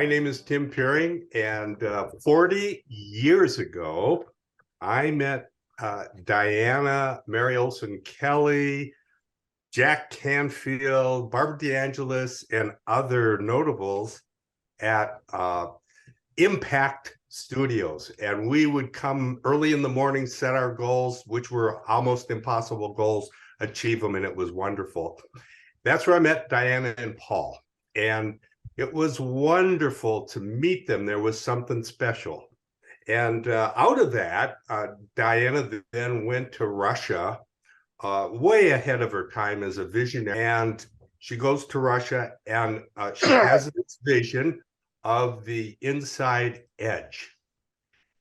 My name is Tim Peering, and 40 years ago, I met Diana, Mary Olson Kelly, Jack Canfield, Barbara DeAngelis, and other notables at Impact Studios. And we would come early in the morning, set our goals, which were almost impossible goals, achieve them, and it was wonderful. That's where I met Diana and Paul. And it was wonderful to meet them. There was something special. And out of that, Diana then went to Russia, way ahead of her time as a visionary. And she goes to Russia and she has this vision of the Inside Edge.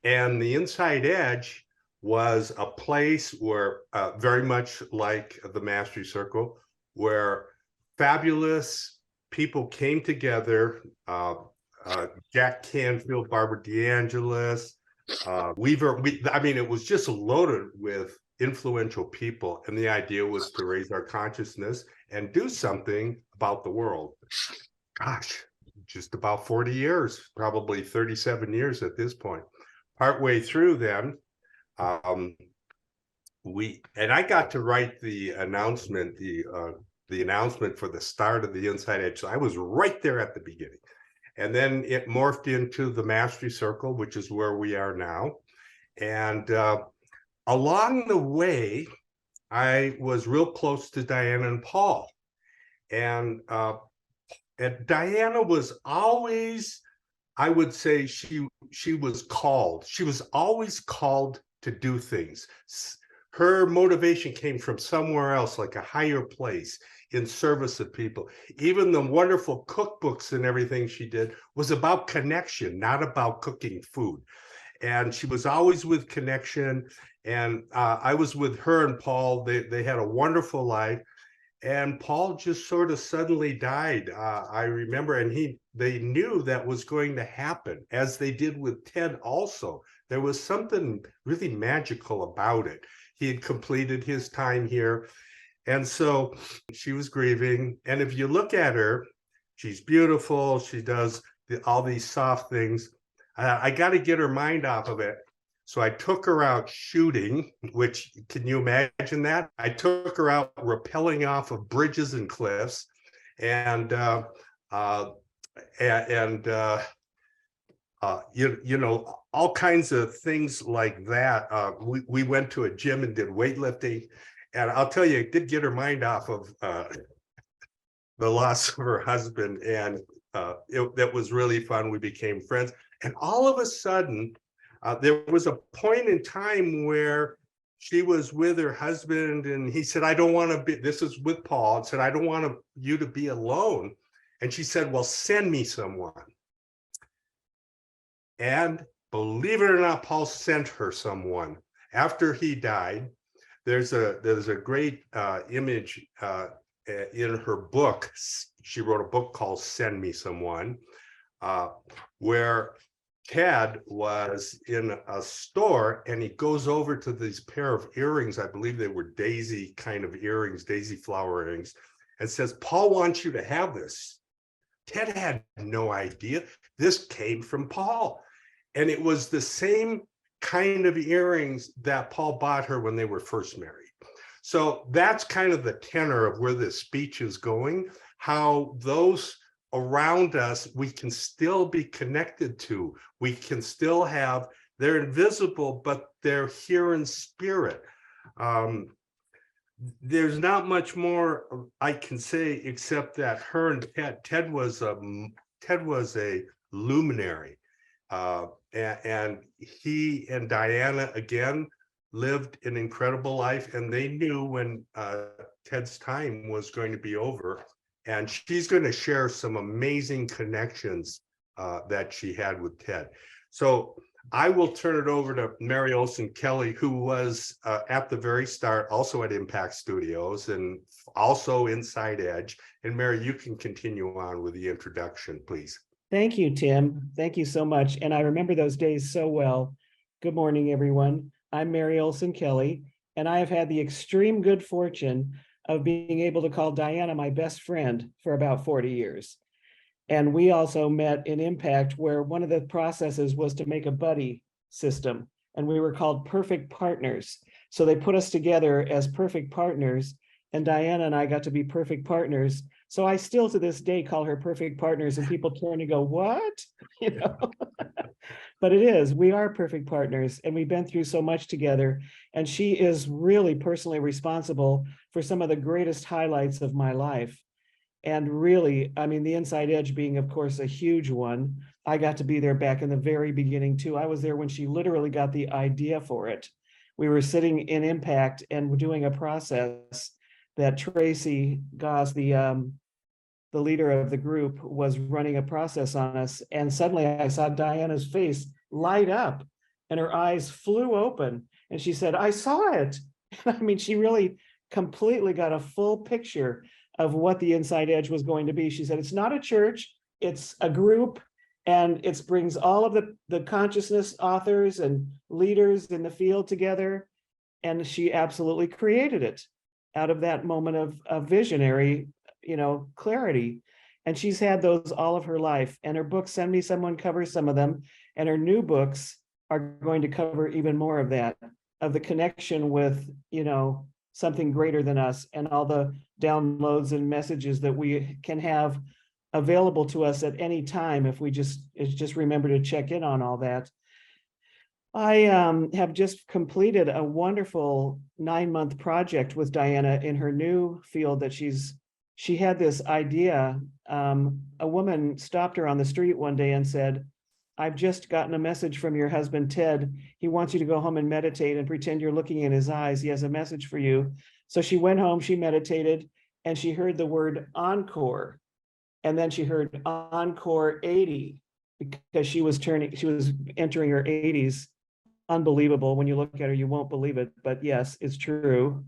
And the Inside Edge was a place where, very much like the Mastery Circle, where fabulous people came together. Jack Canfield, Barbara DeAngelis, Weaver. I mean, it was just loaded with influential people. And the idea was to raise our consciousness and do something about the world. Gosh, just about 40 years, probably 37 years at this point. Partway through then, I got to write the announcement, the announcement for the start of the Inside Edge. So I was right there at the beginning. And then it morphed into the Mastery Circle, which is where we are now. And along the way, I was real close to Diana and Paul. And Diana was always, I would say she was called. She was always called to do things. Her motivation came from somewhere else, like a higher place in service of people. Even the wonderful cookbooks and everything she did was about connection, not about cooking food. And she was always with connection. And I was with her and Paul. They had a wonderful life. And Paul just sort of suddenly died. I remember, and they knew that was going to happen, as they did with Ted also. There was something really magical about it. He had completed his time here. And so she was grieving. And if you look at her, she's beautiful. She does all these soft things. I got to get her mind off of it. So I took her out shooting, which, can you imagine that? I took her out rappelling off of bridges and cliffs, and you know, all kinds of things like that. We went to a gym and did weightlifting, and I'll tell you, it did get her mind off of the loss of her husband, and that was really fun. We became friends, and all of a sudden, there was a point in time where she was with her husband, and he said, "I don't want to be." This is with Paul. And said, "I don't want you to be alone." And she said, "Well, send me someone." And believe it or not, Paul sent her someone. After he died, there's a great image in her book. She wrote a book called "Send Me Someone," where Ted was in a store, and he goes over to these pair of earrings. I believe they were daisy kind of earrings, daisy flower earrings, and says, "Paul wants you to have this." Ted had no idea. This came from Paul. And it was the same kind of earrings that Paul bought her when they were first married. So that's kind of the tenor of where this speech is going, how those around us, we can still be connected to. We can still have, they're invisible, but they're here in spirit. There's not much more I can say except that her and Ted was a luminary. And he and Diana, again, lived an incredible life, and they knew when Ted's time was going to be over. And she's going to share some amazing connections that she had with Ted. So I will turn it over to Mary Olson Kelly, who was at the very start, also at Impact Studios and also Inside Edge. And Mary, you can continue on with the introduction, please. Thank you, Tim. Thank you so much. And I remember those days so well. Good morning, everyone. I'm Mary Olson Kelly, and I have had the extreme good fortune of being able to call Diana my best friend for about 40 years. And we also met in Impact, where one of the processes was to make a buddy system, and we were called Perfect Partners. So they put us together as perfect partners, and Diana and I got to be perfect partners. So I still to this day call her perfect partners, and people turn and go, what? You know, but it is, we are perfect partners, and we've been through so much together. And she is really personally responsible for some of the greatest highlights of my life. And really, I mean, the Inside Edge being, of course, a huge one. I got to be there back in the very beginning too. I was there when she literally got the idea for it. We were sitting in Impact and doing a process that Tracy Goss, the leader of the group, was running a process on us. And suddenly I saw Diana's face light up and her eyes flew open. And she said, I saw it. I mean, she really completely got a full picture of what the Inside Edge was going to be. She said, it's not a church, it's a group, and it brings all of the consciousness authors and leaders in the field together. And she absolutely created it out of that moment of visionary, clarity. And she's had those all of her life. And her books, Send Me Someone, covers some of them. And her new books are going to cover even more of that, of the connection with, something greater than us, and all the downloads and messages that we can have available to us at any time if we just remember to check in on all that. I have just completed a wonderful 9-month project with Diana in her new field that she had this idea. A woman stopped her on the street one day and said, I've just gotten a message from your husband, Ted. He wants you to go home and meditate and pretend you're looking in his eyes. He has a message for you. So she went home, she meditated, and she heard the word encore. And then she heard encore 80, because she was entering her 80s. Unbelievable. When you look at her, you won't believe it, but yes, it's true.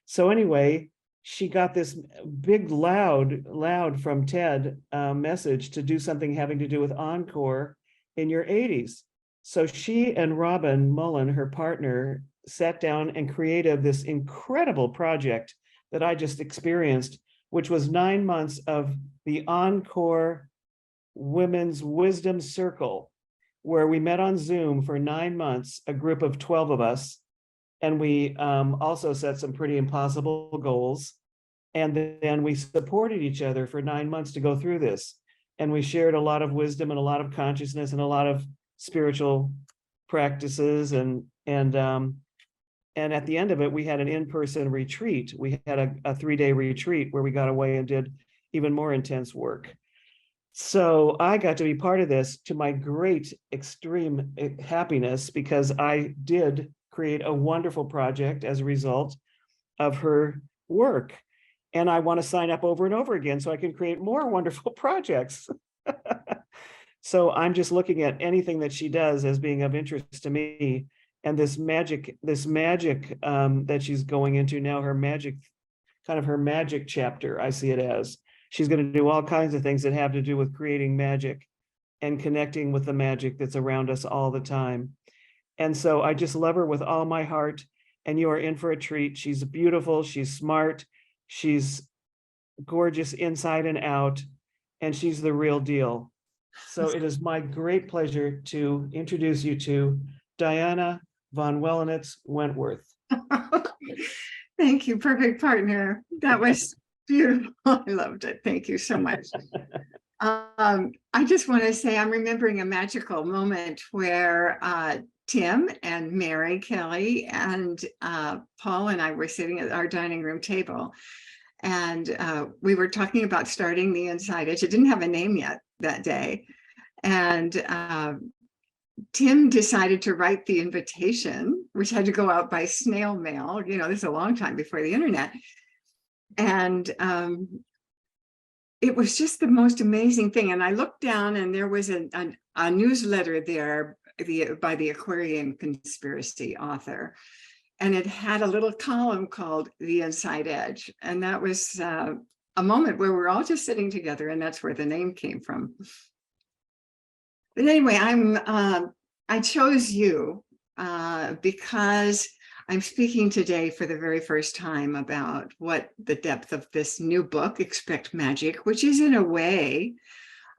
So anyway, she got this big, loud from Ted message to do something having to do with encore in your 80s. So she and Robin Mullen, her partner, sat down and created this incredible project that I just experienced, which was 9 months of the Encore Women's Wisdom Circle, where we met on Zoom for 9 months, a group of 12 of us. And we also set some pretty impossible goals. And then we supported each other for 9 months to go through this. And we shared a lot of wisdom and a lot of consciousness and a lot of spiritual practices. And at the end of it, we had an in-person retreat. We had a 3-day retreat where we got away and did even more intense work. So I got to be part of this, to my great extreme happiness, because I did create a wonderful project as a result of her work. And I want to sign up over and over again so I can create more wonderful projects. So I'm just looking at anything that she does as being of interest to me. And this magic that she's going into now, her magic chapter, I see it as. She's going to do all kinds of things that have to do with creating magic and connecting with the magic that's around us all the time. And so I just love her with all my heart, and you are in for a treat. She's beautiful, she's smart, she's gorgeous inside and out, and she's the real deal. So it is my great pleasure to introduce you to Diana von Wellenitz Wentworth. Thank you, perfect partner. That was beautiful. I loved it. Thank you so much. I just want to say I'm remembering a magical moment where Tim and Mary Kelly and Paul and I were sitting at our dining room table, and we were talking about starting the Inside Edge. It didn't have a name yet that day, and Tim decided to write the invitation, which had to go out by snail mail. This is a long time before the internet. And it was just the most amazing thing. And I looked down, and there was a newsletter there by the Aquarian Conspiracy author. And it had a little column called The Inside Edge. And that was a moment where we're all just sitting together, and that's where the name came from. But anyway, I chose you because I'm speaking today for the very first time about what the depth of this new book, Expect Magic, which is in a way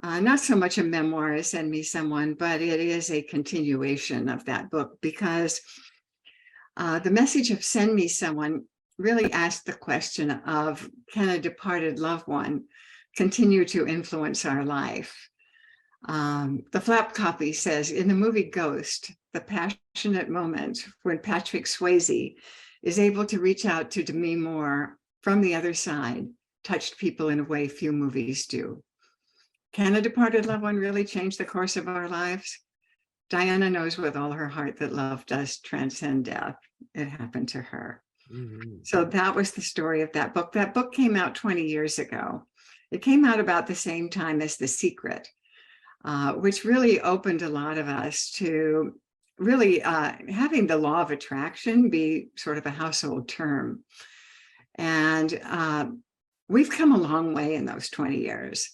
not so much a memoir as Send Me Someone, but it is a continuation of that book, because the message of Send Me Someone really asked the question of, can a departed loved one continue to influence our life? The flap copy says, in the movie Ghost, the passionate moment when Patrick Swayze is able to reach out to Demi Moore from the other side touched people in a way few movies do. Can a departed loved one really change the course of our lives? Diana knows with all her heart that love does transcend death. It happened to her. So that was the story of that book. That book came out 20 years ago. It came out about the same time as The Secret, which really opened a lot of us to really having the law of attraction be sort of a household term. And we've come a long way in those 20 years.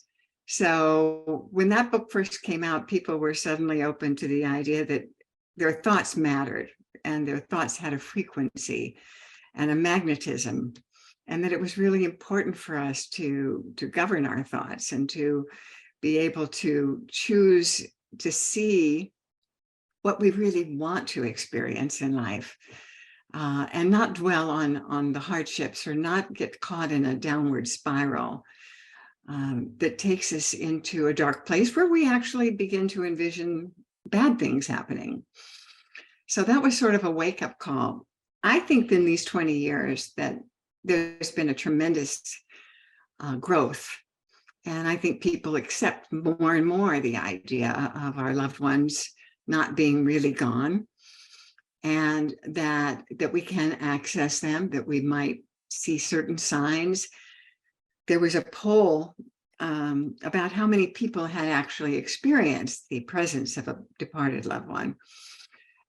So when that book first came out, people were suddenly open to the idea that their thoughts mattered, and their thoughts had a frequency and a magnetism, and that it was really important for us to govern our thoughts and to be able to choose to see what we really want to experience in life, and not dwell on the hardships, or not get caught in a downward spiral that takes us into a dark place where we actually begin to envision bad things happening. So that was sort of a wake-up call. I think in these 20 years that there's been a tremendous growth. And I think people accept more and more the idea of our loved ones not being really gone, and that we can access them, that we might see certain signs. There was a poll about how many people had actually experienced the presence of a departed loved one.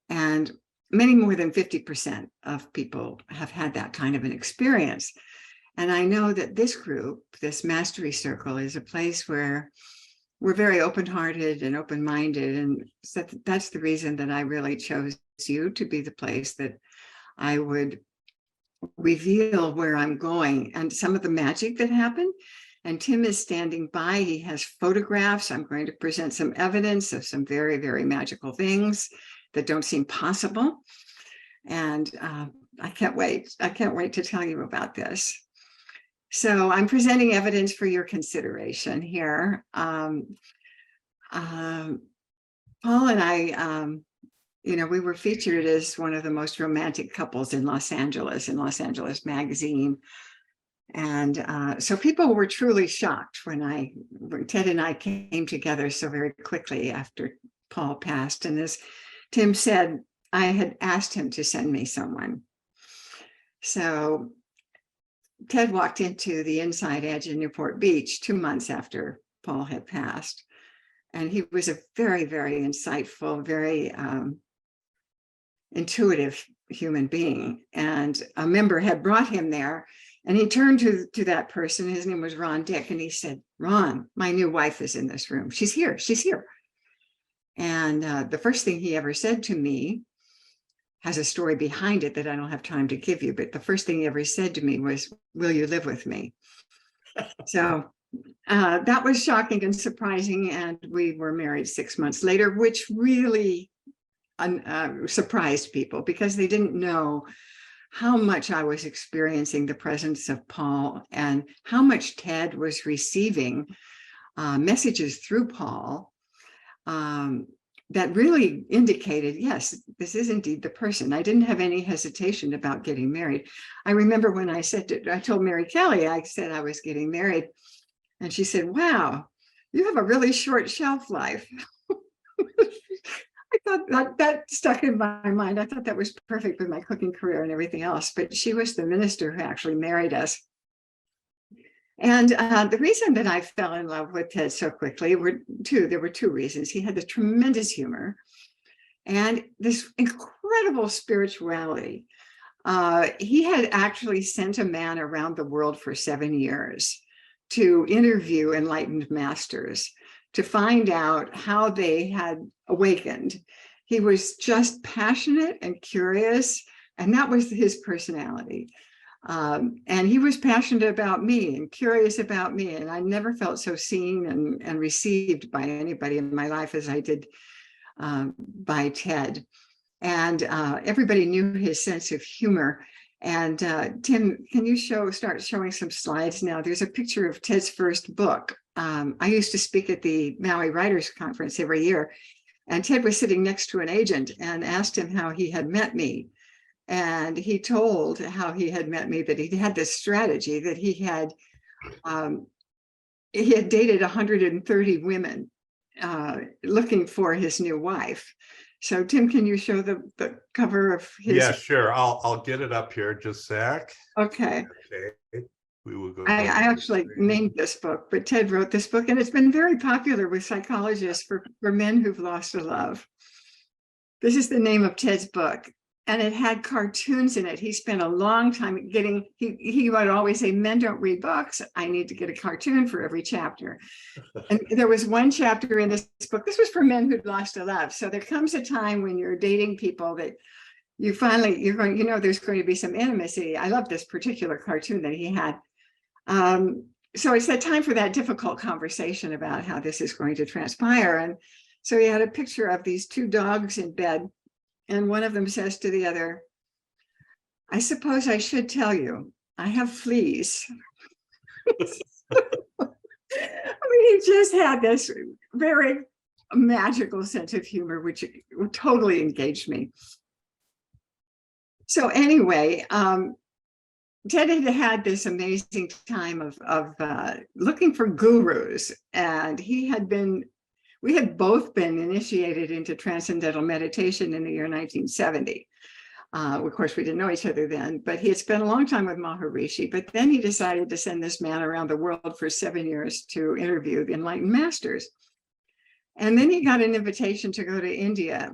And many more than 50% of people have had that kind of an experience. And I know that this group, this Mastery Circle, is a place where we're very open-hearted and open-minded. And so that's the reason that I really chose you to be the place that I would reveal where I'm going and some of the magic that happened. And Tim is standing by. He has photographs. I'm going to present some evidence of some very, very magical things that don't seem possible. And I can't wait. I can't wait to tell you about this. So I'm presenting evidence for your consideration here. Paul and I, we were featured as one of the most romantic couples in Los Angeles Magazine. And so people were truly shocked when Ted and I came together so very quickly after Paul passed. And as Tim said, I had asked him to send me someone. So Ted walked into the Inside Edge in Newport Beach 2 months after Paul had passed. And he was a very, very insightful, very intuitive human being. And a member had brought him there. And he turned to that person. His name was Ron Dick. And he said, "Ron, my new wife is in this room. She's here. She's here." And the first thing he ever said to me has a story behind it that I don't have time to give you. But the first thing he ever said to me was, "Will you live with me?" So that was shocking and surprising. And we were married 6 months later, which really surprised people, because they didn't know how much I was experiencing the presence of Paul, and how much Ted was receiving messages through Paul that really indicated, yes, this is indeed the person. I didn't have any hesitation about getting married. I remember when I told Mary Kelly, I said I was getting married, and she said, "Wow, you have a really short shelf life." I thought that stuck in my mind. I thought that was perfect with my cooking career and everything else. But she was the minister who actually married us. And the reason that I fell in love with Ted so quickly there were two reasons. He had this tremendous humor and this incredible spirituality. He had actually sent a man around the world for 7 years to interview enlightened masters, to find out how they had awakened. He was just passionate and curious, and that was his personality. And he was passionate about me and curious about me. And I never felt so seen and received by anybody in my life as I did by Ted. And everybody knew his sense of humor. And Tim, can you start showing some slides now? There's a picture of Ted's first book. I used to speak at the Maui Writers Conference every year, and Ted was sitting next to an agent and asked him how he had met me. And he told how he had met me, that he had this strategy that he had dated 130 women looking for his new wife. So Tim, can you show the cover of his? Yeah, sure. I'll get it up here. Just a sec. Okay. Okay. We will go. I actually named this book, but Ted wrote this book, and it's been very popular with psychologists for men who've lost a love. This is the name of Ted's book, and it had cartoons in it. He spent a long time getting, he would always say, men don't read books. I need to get a cartoon for every chapter. And there was one chapter in this book, this was for men who'd lost a love. So there comes a time when you're dating people that you finally, there's going to be some intimacy. I love this particular cartoon that he had. So it's that time for that difficult conversation about how this is going to transpire. And so he had a picture of these two dogs in bed, and one of them says to the other, I suppose I should tell you, I have fleas. I mean, he just had this very magical sense of humor, which totally engaged me. So anyway, Ted had this amazing time of looking for gurus, and we had both been initiated into transcendental meditation in the year 1970. Of course, we didn't know each other then, but he had spent a long time with Maharishi, but then he decided to send this man around the world for 7 years to interview the enlightened masters. And then he got an invitation to go to India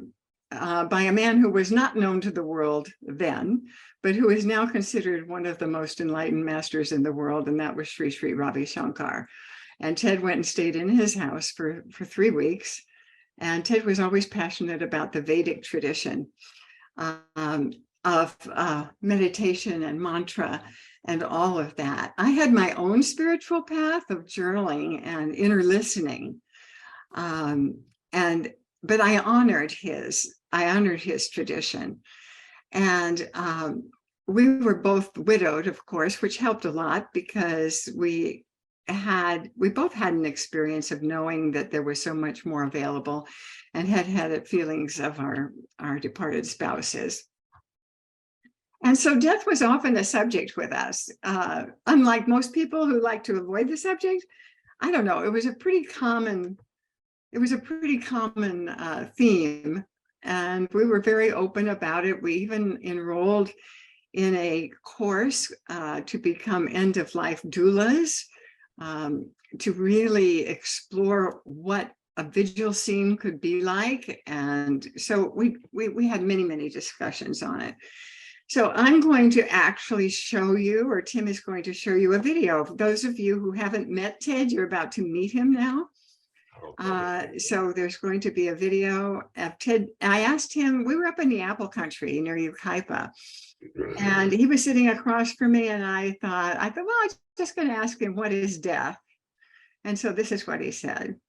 by a man who was not known to the world then, but who is now considered one of the most enlightened masters in the world, and that was Sri Sri Ravi Shankar. And Ted went and stayed in his house for 3 weeks. And Ted was always passionate about the Vedic tradition of meditation and mantra and all of that. I had my own spiritual path of journaling and inner listening. But I honored his tradition. And we were both widowed, of course, which helped a lot because we both had an experience of knowing that there was so much more available, and had feelings of our departed spouses. And so death was often a subject with us. Unlike most people who like to avoid the subject, I don't know, it was a pretty common theme, and we were very open about it. We even enrolled in a course to become end-of-life doulas, to really explore what a vigil scene could be like. And so we had many discussions on it. So I'm going to actually show you, or Tim is going to show you a video. For those of you who haven't met Ted, you're about to meet him now. So there's going to be a video of Ted. I asked him, we were up in the apple country near Yucaipa, and he was sitting across from me, and I thought, well, I'm just going to ask him, what is death? And so this is what he said.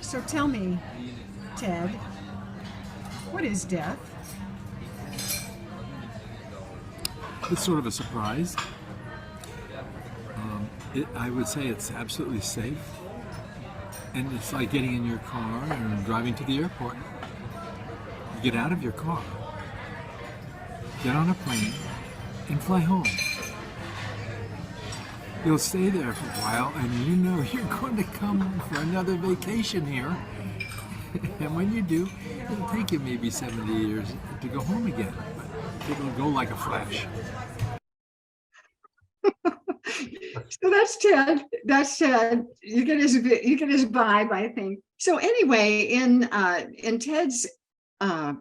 So tell me, Ted, what is death? It's sort of a surprise. I would say it's absolutely safe. And it's like getting in your car and driving to the airport. You get out of your car, get on a plane, and fly home. You'll stay there for a while, and you know you're going to come for another vacation here. And when you do, it'll take you maybe 70 years to go home again, but it'll go like a flash. So that's Ted. That's Ted. You get his vibe, I think. So anyway, in Ted's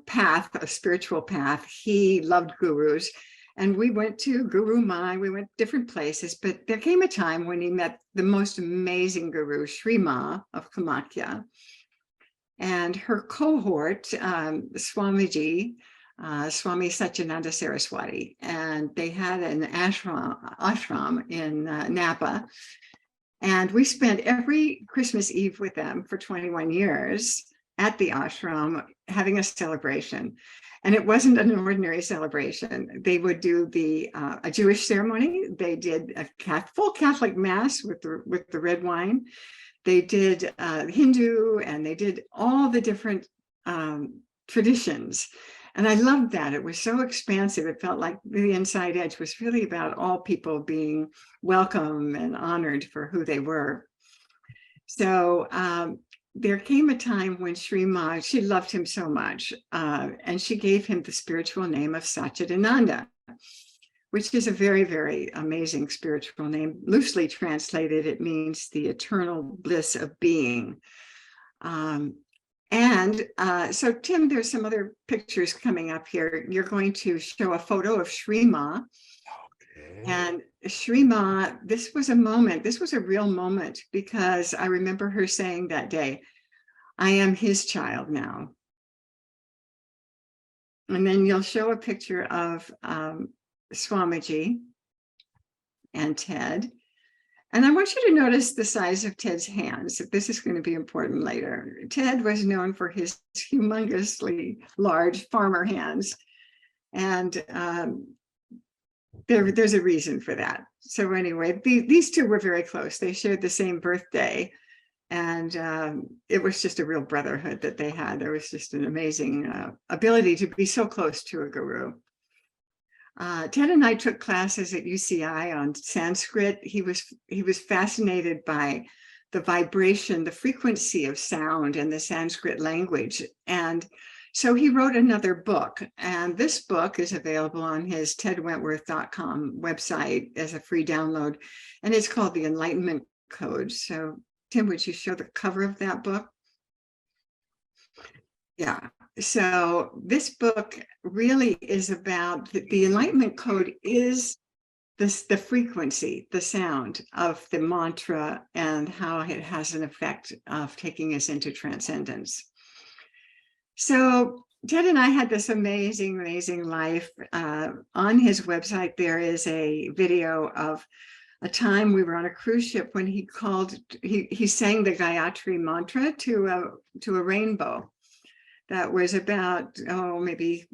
path, a spiritual path, he loved gurus, and we went to Guru Ma. We went different places, but there came a time when he met the most amazing guru, Sri Ma of Kamakya, and her cohort, Swamiji, Swami Satyananda Saraswati, and they had an ashram in Napa. And we spent every Christmas Eve with them for 21 years at the ashram having a celebration. And it wasn't an ordinary celebration. They would do a Jewish ceremony. They did a full Catholic mass with the red wine. They did Hindu, and they did all the different traditions. And I loved that. It was so expansive. It felt like the Inside Edge was really about all people being welcome and honored for who they were. So there came a time when Sri Ma, she loved him so much, and she gave him the spiritual name of Satchidananda, which is a very, very amazing spiritual name. Loosely translated, it means the eternal bliss of being. So Tim, there's some other pictures coming up here. You're going to show a photo of Sri Ma. Okay. And Sri Ma, this was a real moment, because I remember her saying that day, I am his child now. And then you'll show a picture of Swamiji and Ted. And I want you to notice the size of Ted's hands. This is going to be important later. Ted was known for his humongously large farmer hands. And there's a reason for that. So anyway, these two were very close. They shared the same birthday. And it was just a real brotherhood that they had. There was just an amazing ability to be so close to a guru. Ted and I took classes at UCI on Sanskrit. He was fascinated by the vibration, the frequency of sound in the Sanskrit language. And so he wrote another book. And this book is available on his tedwentworth.com website as a free download. And it's called The Enlightenment Code. So Tim, would you show the cover of that book? Yeah. So this book really is about the Enlightenment Code is the frequency, the sound of the mantra, and how it has an effect of taking us into transcendence. So Ted and I had this amazing, amazing life. On his website, there is a video of a time we were on a cruise ship when he sang the Gayatri mantra to a rainbow that was about, maybe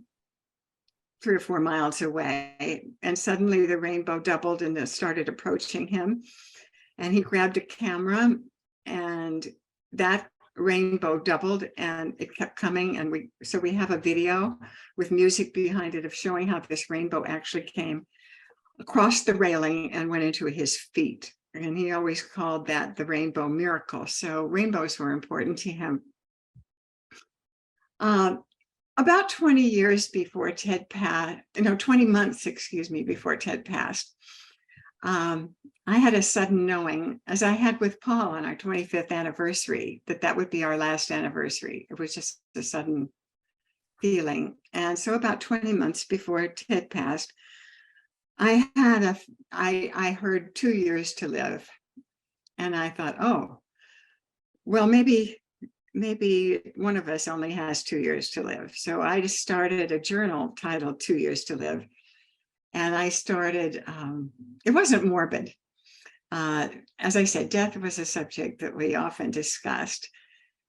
3 or 4 miles away. And suddenly the rainbow doubled and it started approaching him. And he grabbed a camera, and that rainbow doubled and it kept coming. And we have a video with music behind it of showing how this rainbow actually came across the railing and went into his feet. And he always called that the rainbow miracle. So rainbows were important to him. About 20 years before Ted passed, 20 months, before Ted passed, I had a sudden knowing, as I had with Paul on our 25th anniversary, that would be our last anniversary. It was just a sudden feeling. And so about 20 months before Ted passed, I heard 2 years to live. And I thought, well, maybe one of us only has 2 years to live. So I just started a journal titled 2 Years to Live. And I started, it wasn't morbid. As I said, death was a subject that we often discussed.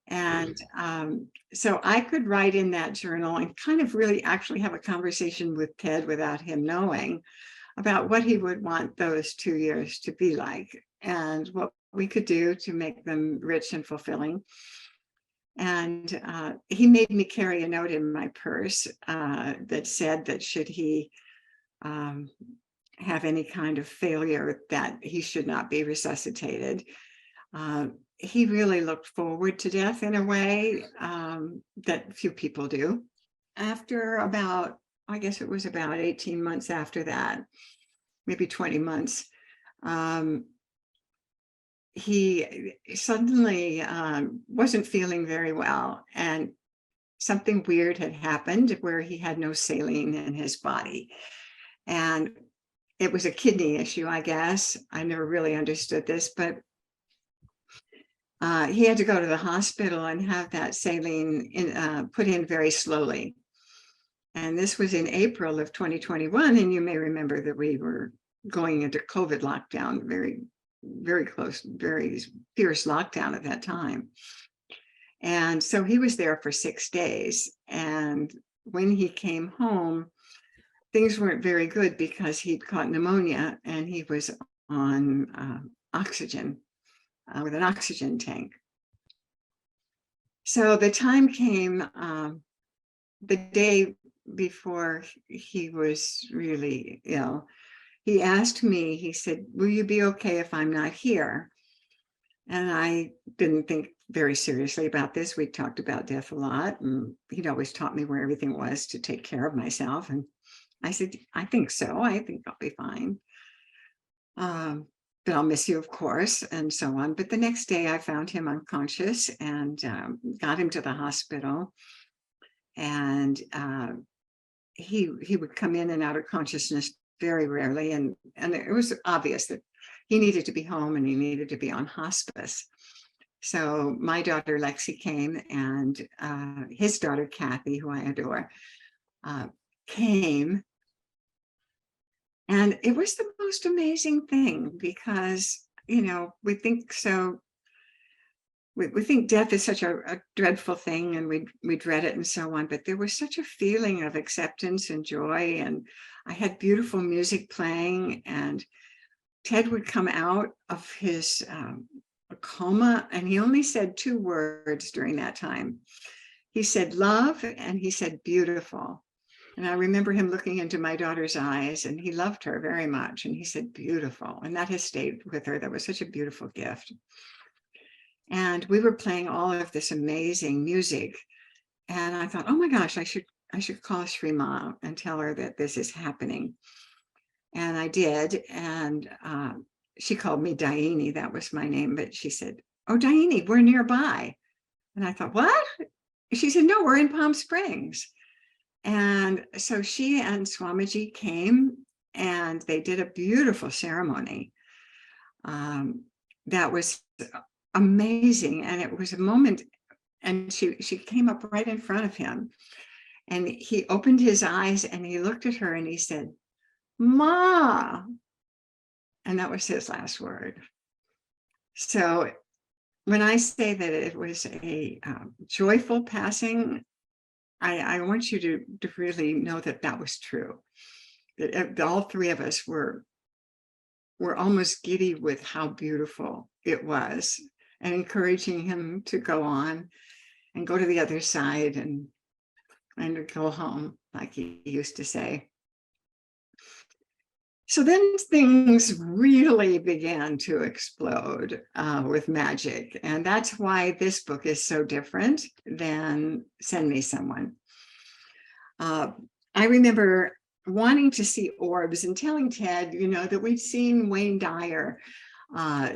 And so I could write in that journal and kind of really actually have a conversation with Ted without him knowing about what he would want those 2 years to be like and what we could do to make them rich and fulfilling. And he made me carry a note in my purse that said that should he have any kind of failure, that he should not be resuscitated. He really looked forward to death in a way that few people do. After about, I guess it was about 18 months after that, maybe 20 months, he suddenly wasn't feeling very well, and something weird had happened where he had no saline in his body. And it was a kidney issue, I guess. I never really understood this, but he had to go to the hospital and have that saline put in very slowly. And this was in April of 2021. And you may remember that we were going into COVID lockdown, very, very close, very fierce lockdown at that time. And so he was there for 6 days. And when he came home, things weren't very good because he'd caught pneumonia and he was on oxygen with an oxygen tank. So the time came the day before he was really ill. He asked me, he said, "Will you be okay if I'm not here?" And I didn't think very seriously about this. We talked about death a lot, and he'd always taught me where everything was to take care of myself. And I said, "I think so. I think I'll be fine. But I'll miss you, of course," and so on. But the next day I found him unconscious and got him to the hospital. And he would come in and out of consciousness very rarely. And it was obvious that he needed to be home and he needed to be on hospice. So my daughter Lexi came, and his daughter Kathy, who I adore, came. And it was the most amazing thing because, you know, we think so. We think death is such a dreadful thing and we dread it and so on, but there was such a feeling of acceptance and joy. And I had beautiful music playing, and Ted would come out of his coma, and he only said 2 words during that time. He said love, and he said beautiful. And I remember him looking into my daughter's eyes, and he loved her very much. And he said beautiful, and that has stayed with her. That was such a beautiful gift. And we were playing all of this amazing music. And I thought, oh my gosh, I should call Shrima and tell her that this is happening. And I did. And she called me Daini. That was my name. But she said, "Oh, Daini, we're nearby." And I thought, what? She said, "No, we're in Palm Springs." And so she and Swamiji came, and they did a beautiful ceremony. That was amazing. And it was a moment, and she came up right in front of him, and he opened his eyes and he looked at her and he said, "Ma." And that was his last word. So when I say that it was a joyful passing, I want you to really know that that was true. That all 3 of us were almost giddy with how beautiful it was, and encouraging him to go on and go to the other side and to go home, like he used to say. So then things really began to explode with magic. And that's why this book is so different than Send Me Someone. I remember wanting to see orbs and telling Ted, you know, that we'd seen Wayne Dyer,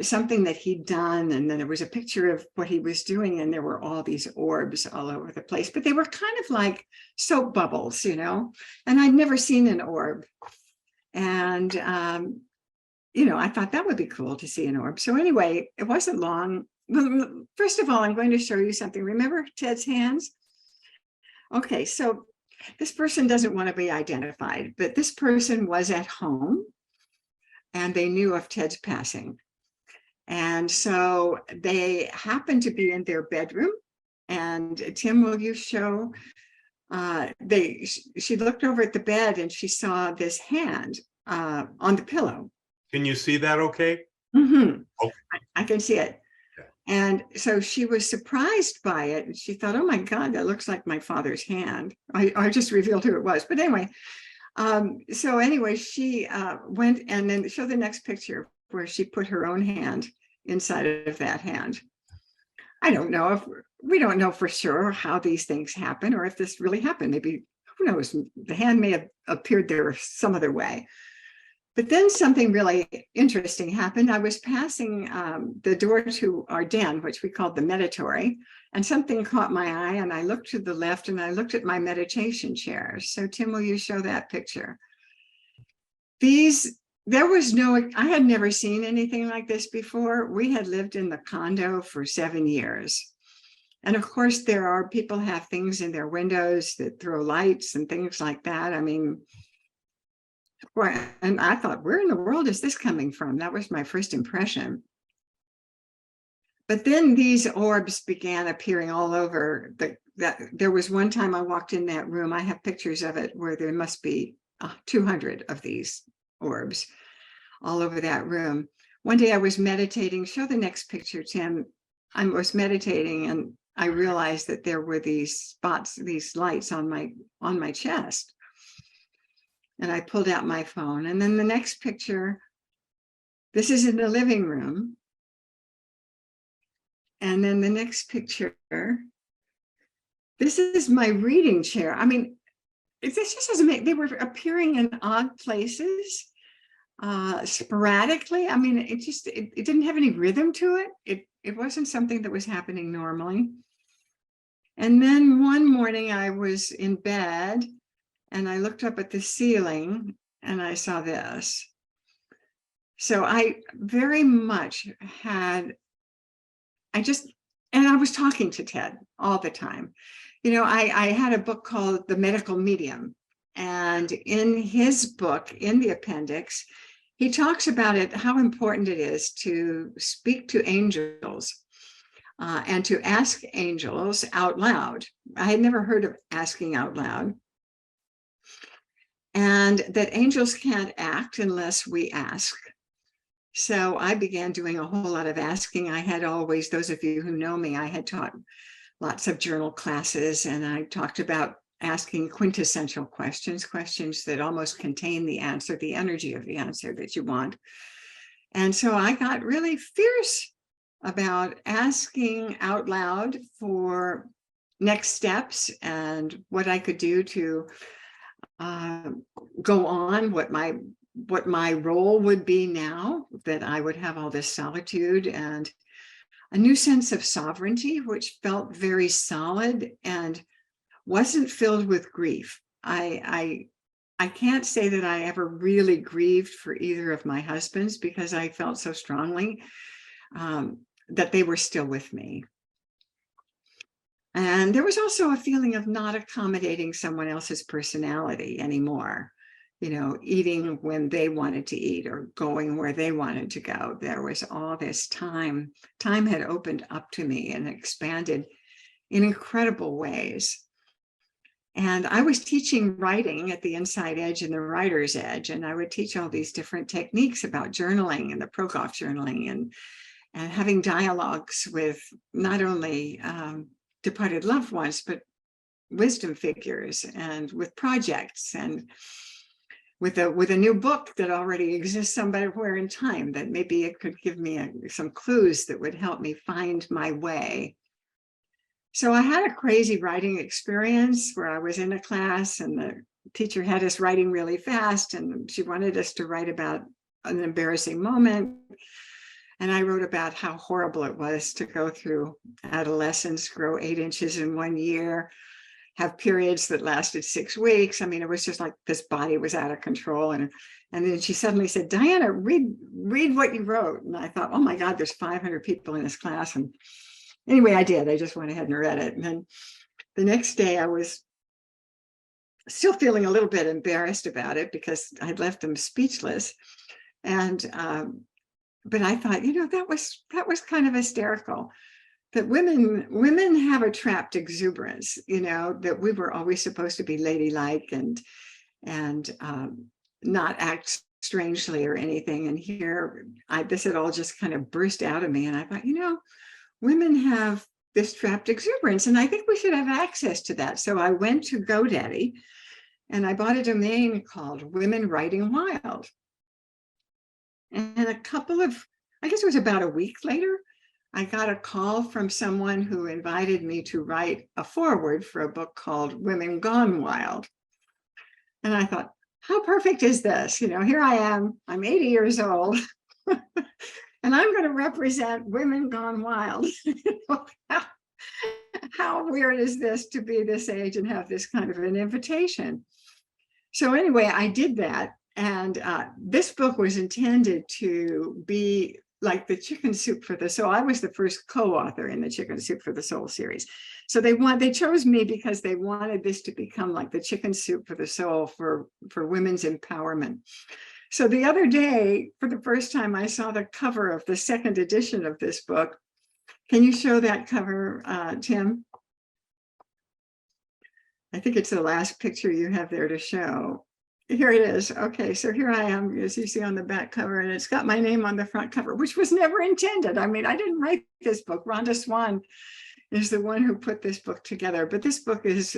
something that he'd done. And then there was a picture of what he was doing, and there were all these orbs all over the place, but they were kind of like soap bubbles, you know, and I'd never seen an orb. And, you know, I thought that would be cool to see an orb. So anyway, it wasn't long. Well, first of all, I'm going to show you something. Remember Ted's hands? Okay, so this person doesn't want to be identified, but this person was at home and they knew of Ted's passing. And so they happened to be in their bedroom. And Tim, will you show? She looked over at the bed and she saw this hand on the pillow. Can you see that okay? Mm-hmm. Okay. I can see it. Okay. And so she was surprised by it. And she thought, oh my God, that looks like my father's hand. I just revealed who it was. But anyway, so anyway, she went and then show the next picture where she put her own hand inside of that hand. I don't know if we don't know for sure how these things happen or if this really happened. Maybe, who knows, the hand may have appeared there some other way. But then something really interesting happened. I was passing the door to our den, which we called the meditory, and something caught my eye, and I looked to the left and I looked at my meditation chairs. So Tim, will you show that picture? I had never seen anything like this before. We had lived in the condo for 7 years. And of course, there are people have things in their windows that throw lights and things like that. I mean, and I thought, where in the world is this coming from? That was my first impression. But then these orbs began appearing all over. There was one time I walked in that room, I have pictures of it, where there must be 200 of these orbs all over that room. One day I was meditating. Show the next picture, Tim. I was meditating and I realized that there were these spots, these lights on my chest. And I pulled out my phone. And then the next picture, this is in the living room. And then the next picture, this is my reading chair. I mean, this just doesn't make, they were appearing in odd places, sporadically. I mean, it didn't have any rhythm to it. It wasn't something that was happening normally. And then one morning I was in bed and I looked up at the ceiling and I saw this. So I very much had, and I was talking to Ted all the time. You know, I had a book called The Medical Medium. And in his book, in the appendix, he talks about it, how important it is to speak to angels and to ask angels out loud. I had never heard of asking out loud. And that angels can't act unless we ask. So I began doing a whole lot of asking. I had always, those of you who know me, I had taught lots of journal classes, and I talked about asking quintessential questions, questions that almost contain the answer, the energy of the answer that you want. And so I got really fierce about asking out loud for next steps and what I could do to go on, what my role would be now that I would have all this solitude and a new sense of sovereignty, which felt very solid and wasn't filled with grief. I can't say that I ever really grieved for either of my husbands because I felt so strongly that they were still with me. And there was also a feeling of not accommodating someone else's personality anymore. You know, eating when they wanted to eat or going where they wanted to go. There was all this time. Time had opened up to me and expanded in incredible ways. And I was teaching writing at the Inside Edge and the Writer's Edge, and I would teach all these different techniques about journaling and the Prokop journaling and having dialogues with not only departed loved ones, but wisdom figures and with projects and with a new book that already exists somewhere in time that maybe it could give me some clues that would help me find my way. So I had a crazy writing experience where I was in a class and the teacher had us writing really fast and she wanted us to write about an embarrassing moment. And I wrote about how horrible it was to go through adolescence, grow 8 inches in 1 year, have periods that lasted 6 weeks. I mean, it was just like this body was out of control. And then she suddenly said, Diana, read what you wrote. And I thought, oh my God, there's 500 people in this class. And anyway, I did. I just went ahead and read it. And then the next day I was still feeling a little bit embarrassed about it because I'd left them speechless. And, but I thought, you know, that was kind of hysterical. That women have a trapped exuberance, you know, that we were always supposed to be ladylike and not act strangely or anything. And here, this had all just kind of burst out of me. And I thought, you know, women have this trapped exuberance, and I think we should have access to that. So I went to GoDaddy and I bought a domain called Women Writing Wild. And I guess it was about a week later, I got a call from someone who invited me to write a foreword for a book called Women Gone Wild. And I thought, how perfect is this? You know, here I am, I'm 80 years old, and I'm going to represent Women Gone Wild. How weird is this to be this age and have this kind of an invitation? So anyway, I did that. And this book was intended to be like the Chicken Soup for the Soul. I was the first co-author in the Chicken Soup for the Soul series. So they chose me because they wanted this to become like the Chicken Soup for the Soul for women's empowerment. So the other day, for the first time, I saw the cover of the second edition of this book. Can you show that cover, Tim? I think it's the last picture you have there to show. Here it is. Okay, so here I am, as you see on the back cover, and it's got my name on the front cover, which was never intended. I mean, I didn't write this book. Rhonda Swan is the one who put this book together, but this book is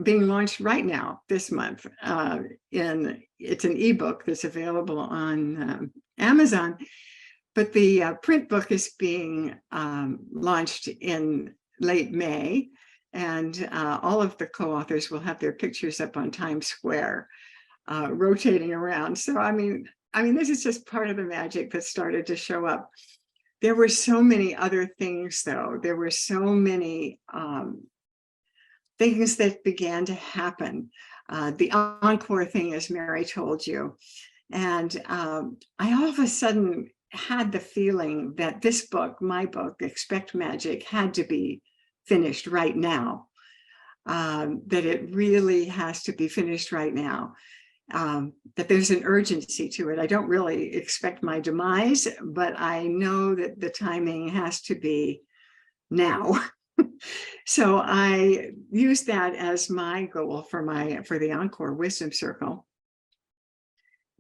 being launched right now this month. It's an ebook that's available on Amazon, but the print book is being launched in late May, and all of the co-authors will have their pictures up on Times Square, rotating around. So I mean, this is just part of the magic that started to show up. There were so many other things, though. There were so many things that began to happen. The encore thing, as Mary told you. And I all of a sudden had the feeling that this book, my book, Expect Magic, had to be finished right now. That it really has to be finished right now. That there's an urgency to it. I don't really expect my demise, but I know that the timing has to be now. So I use that as my goal for the Encore Wisdom Circle.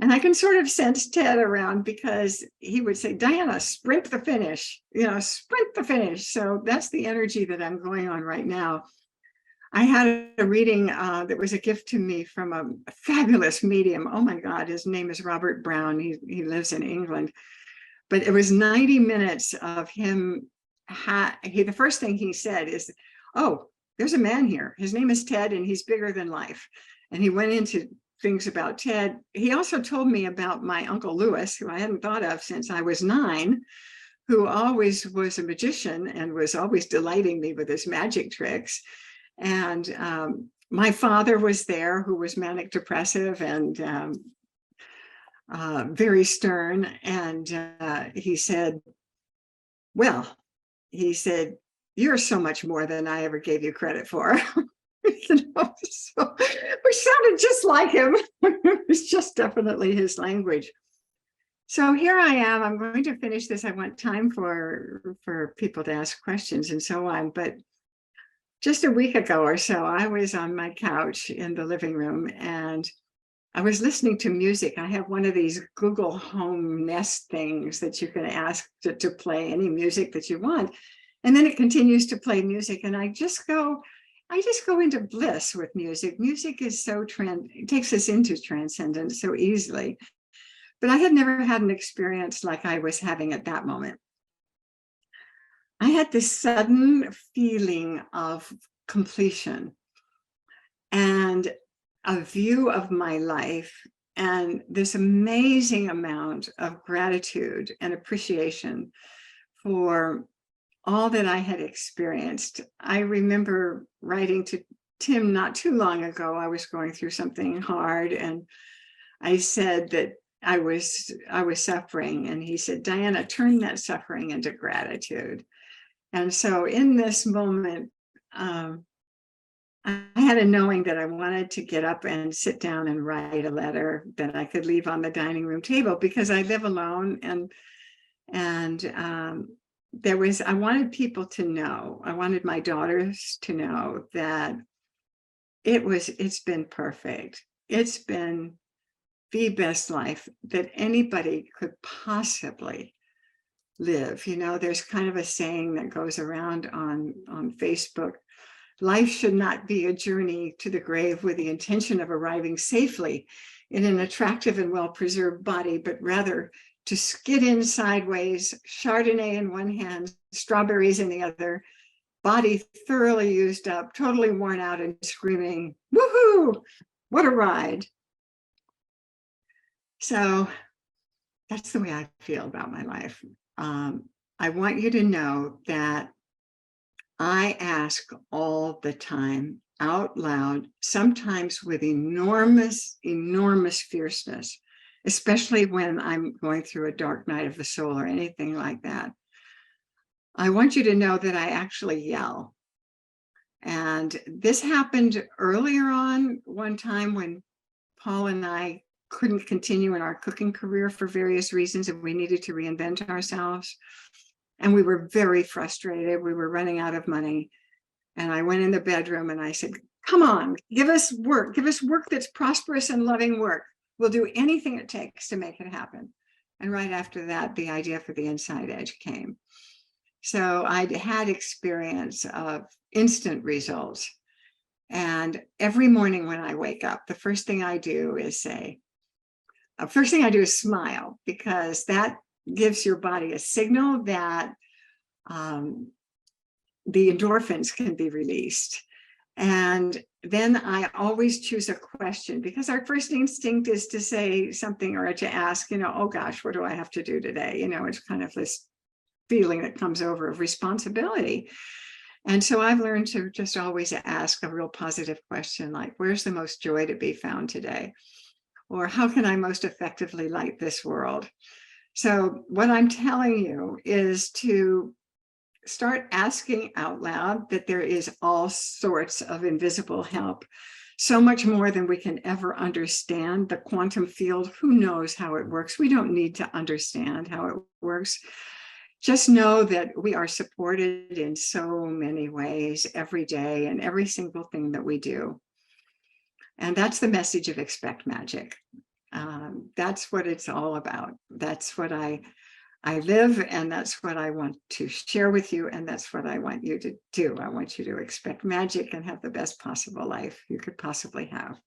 And I can sort of sense Ted around, because he would say, Diana, sprint the finish, sprint the finish. So that's the energy that I'm going on right now. I had a reading that was a gift to me from a fabulous medium. Oh my God, his name is Robert Brown. He lives in England. But it was 90 minutes of him. The first thing he said is, oh, there's a man here. His name is Ted, and he's bigger than life. And he went into things about Ted. He also told me about my Uncle Lewis, who I hadn't thought of since I was 9, who always was a magician and was always delighting me with his magic tricks. And my father was there, who was manic depressive and very stern. And he said, you're so much more than I ever gave you credit for. Which sounded just like him. It was just definitely his language. So here I am. I'm going to finish this. I want time for people to ask questions and so on. But just a week ago or so, I was on my couch in the living room and I was listening to music. I have one of these Google Home Nest things that you can ask to play any music that you want. And then it continues to play music. And I just go into bliss with music. Music is it takes us into transcendence so easily. But I had never had an experience like I was having at that moment. I had this sudden feeling of completion and a view of my life and this amazing amount of gratitude and appreciation for all that I had experienced. I remember writing to Tim not too long ago. I was going through something hard and I said that I was suffering, and he said, Diana, turn that suffering into gratitude. And so in this moment, I had a knowing that I wanted to get up and sit down and write a letter that I could leave on the dining room table, because I live alone, and I wanted people to know, I wanted my daughters to know that it's been perfect. It's been the best life that anybody could possibly live. There's kind of a saying that goes around on Facebook. Life should not be a journey to the grave with the intention of arriving safely in an attractive and well-preserved body, but rather to skid in sideways, Chardonnay in one hand, strawberries in the other, body thoroughly used up, totally worn out, and screaming, woohoo, what a ride. So that's the way I feel about my life. I want you to know that I ask all the time, out loud, sometimes with enormous, enormous fierceness, especially when I'm going through a dark night of the soul or anything like that. I want you to know that I actually yell. And this happened earlier on one time when Paul and I couldn't continue in our cooking career for various reasons, and we needed to reinvent ourselves. And we were very frustrated. We were running out of money. And I went in the bedroom and I said, come on, give us work that's prosperous and loving work. We'll do anything it takes to make it happen. And right after that, the idea for the Inside Edge came. So I'd had experience of instant results. And every morning when I wake up, the first thing I do is smile, because that gives your body a signal that the endorphins can be released. And then I always choose a question, because our first instinct is to say something or to ask, oh gosh, what do I have to do today? It's kind of this feeling that comes over of responsibility. And so I've learned to just always ask a real positive question, like, where's the most joy to be found today? Or how can I most effectively light this world? So what I'm telling you is to start asking out loud that there is all sorts of invisible help, so much more than we can ever understand. The quantum field, who knows how it works? We don't need to understand how it works. Just know that we are supported in so many ways every day and every single thing that we do. And that's the message of Expect Magic. That's what it's all about. That's what I live, and that's what I want to share with you, and that's what I want you to do. I want you to expect magic and have the best possible life you could possibly have.